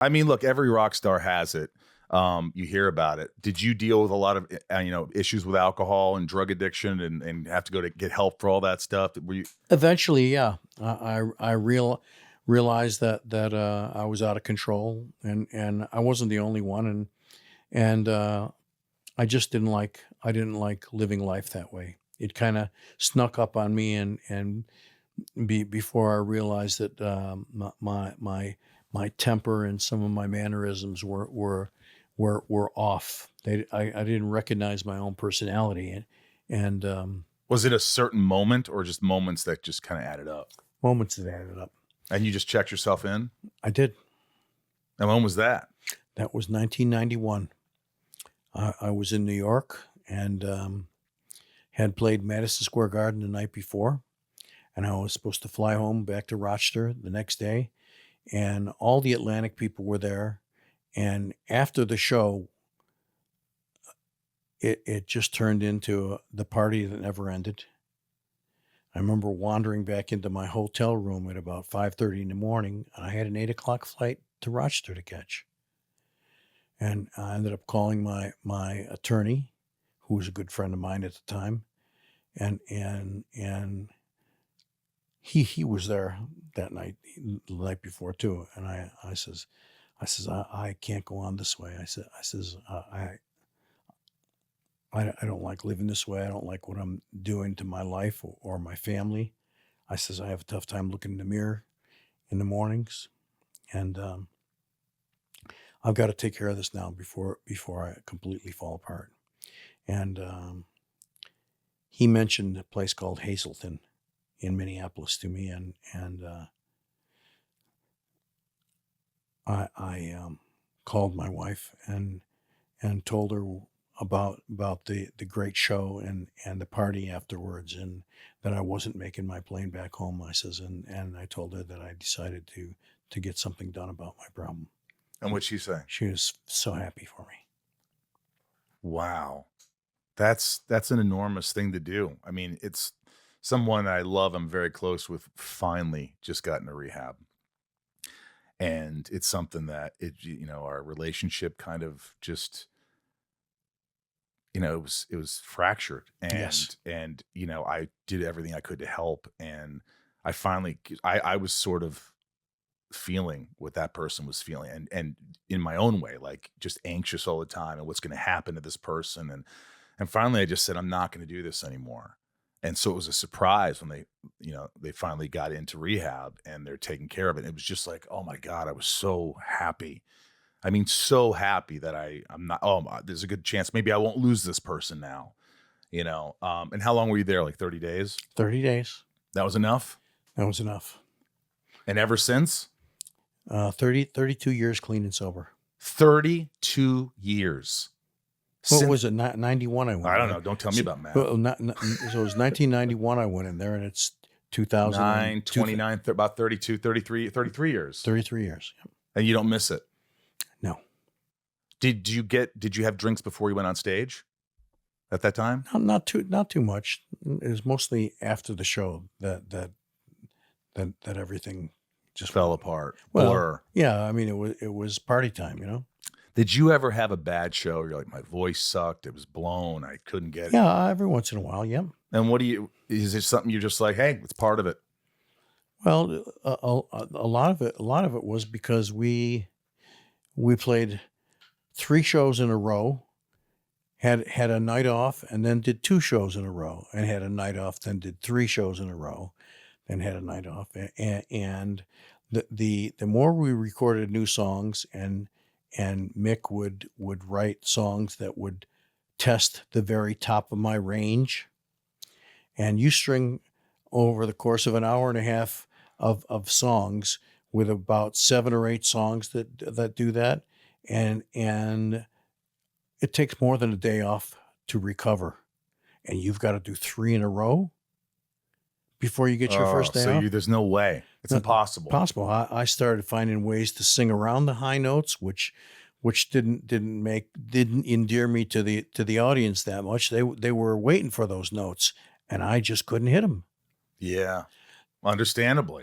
I mean, look, every rock star has it. You hear about it. Did you deal with a lot of, issues with alcohol and drug addiction and have to go to get help for all that stuff? Were you Eventually, yeah, realized that I was out of control, and I wasn't the only one, and I just didn't like living life that way. It kind of snuck up on me, and before I realized that my temper and some of my mannerisms were off. I didn't recognize my own personality, and was it a certain moment or just moments that just kind of added up? moments that added up. And you just checked yourself in? I did. And when was that? That was 1991. I was in New York and had played Madison Square Garden the night before, and I was supposed to fly home back to Rochester the next day, and all the Atlantic people were there. And after the show, it just turned into the party that never ended. I remember wandering back into my hotel room at about 5:30 in the morning, and I had an 8 o'clock flight to Rochester to catch. And I ended up calling my attorney, who was a good friend of mine at the time, and he was there that night, the night before too. And I can't go on this way. I don't like living this way. I don't like what I'm doing to my life or my family. I says I have a tough time looking in the mirror in the mornings, and I've got to take care of this now before I completely fall apart. And he mentioned a place called Hazleton in Minneapolis to me, and I called my wife and told her about the great show and the party afterwards, and that I wasn't making my plane back home. I says, and I told her that I decided to get something done about my problem. And what'd she say? She was so happy for me. Wow. That's an enormous thing to do. I mean, it's someone I love, I'm very close with, finally just got into rehab. And it's something that our relationship kind of just, it was fractured. Yes. And I did everything I could to help. And I was sort of feeling what that person was feeling, and in my own way, like just anxious all the time and what's going to happen to this person. And finally I just said, I'm not going to do this anymore. And so it was a surprise when they finally got into rehab and they're taking care of it. It was just like, oh my God, I was so happy. I mean, so happy that I'm not, there's a good chance maybe I won't lose this person now. And how long were you there? Like 30 days? 30 days. That was enough? That was enough. And ever since? 32 years clean and sober. 32 years. What was it? 91 I went I don't in. know. Don't tell me about math. Well, so it was 1991 I went in there, and it's 2009, 29, about 32, 33 years. 33 years. Yep. And you don't miss it. No. Did you have drinks before you went on stage at that time? Not too much. It was mostly after the show that everything just Fell apart. Well, Blur. yeah, I mean it was party time. Did you ever have a bad show? You're like, my voice sucked. It was blown. I couldn't get it. Yeah, every once in a while, yeah. And is it something you're just like, hey, it's part of it? Well, a lot of it was because we played 3 shows in a row, had a night off, and then did 2 shows in a row, and had a night off, then did 3 shows in a row, then had a night off, and the more we recorded new songs, and Mick would write songs that would test the very top of my range, and you string over the course of an hour and a half of songs with about 7 or 8 songs that do that, and it takes more than a day off to recover, and you've got to do 3 in a row before you get your first day off. There's no way. It's impossible. Possible. I started finding ways to sing around the high notes, which didn't endear me to the audience that much. They were waiting for those notes, and I just couldn't hit them. Yeah, understandably.